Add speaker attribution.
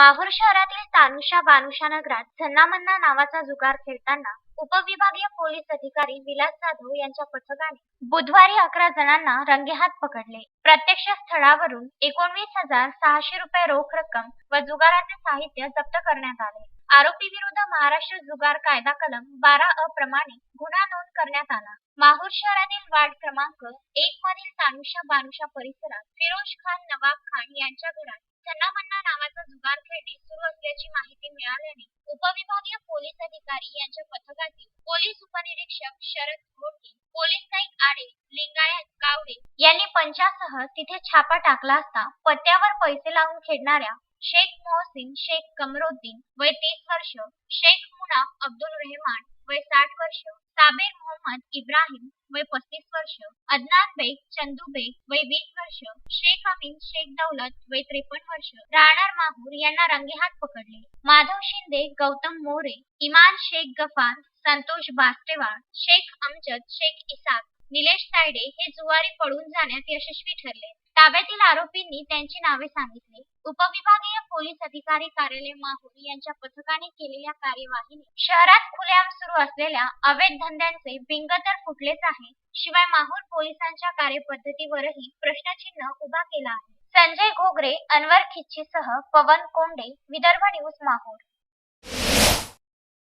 Speaker 1: माहूर शहरातील तानुशा बानुशा नगरात झन्ना-मन्ना नावाचा जुगार खेळताना उपविभागीय पोलीस अधिकारी विलास जाधव यांच्या पथकाने बुधवारी 11 जणांना रंगेहात पकडले. प्रत्यक्ष स्थळावरून 19,600 रुपये रोख रक्कम व जुगाराचे साहित्य जप्त करण्यात आले. आरोपी विरुद्ध महाराष्ट्र जुगार कायदा कलम 12 प्रमाणे गुन्हा नोंद करण्यात आला. माहूर शहरातील वार्ड क्रमांक 1 मधील तानुशा बानुशा परिसरात फिरोज खान नवाब खान यांच्या घरात झन्ना-मन्ना नावाचा जुगार खेळणे सुरू असल्याची माहिती मिळाल्याने उपविभागीय पोलीस अधिकारी यांच्या पथकातील पोलीस उपनिरीक्षक शरद घोटे, पोलीस नाईक आडे, लिंगायत गावडे यांनी पंचासह तिथे छापा टाकला असता पत्त्यावर पैसे लावून खेळणाऱ्या शेख मोहसिन शेख कमरोद्दीन वय 30 वर्ष, शेख मुनाफ अब्दुल रहमान वय 60 वर्ष, साबिर मोहम्मद इब्राहिम वय 35 वर्ष, अदनान बेग चंदू बेग वय 20 वर्ष, शेख अमीन शेख दौलत वय 53 वर्ष राहणार माहूर यांना रंगेहात पकडले. माधव शिंदे, गौतम मोरे, इमान शेख गफार, संतोष बास्तेवार, शेख अमजद शेख इसाक, निलेश तायडे हे जुवारी पळून जाण्यात यशस्वी ठरले. ताब्यातील आरोपींनी त्यांची नावे सांगितली. उपविभागीय पोलीस अधिकारी कार्यालय माहूर यांच्या पथकाने केलेल्या कार्यवाहीने शहरात खुलेआम सुरू असलेल्या अवैध धंद्यांचे बिंग तर फुटलेच आहे, शिवाय माहूर पोलिसांच्या कार्यपद्धतीवरही प्रश्नचिन्ह उभा केला आहे. संजय घोगरे, अनवर खिच्चीसह पवन कोंडे, विदर्भ न्यूज माहूर.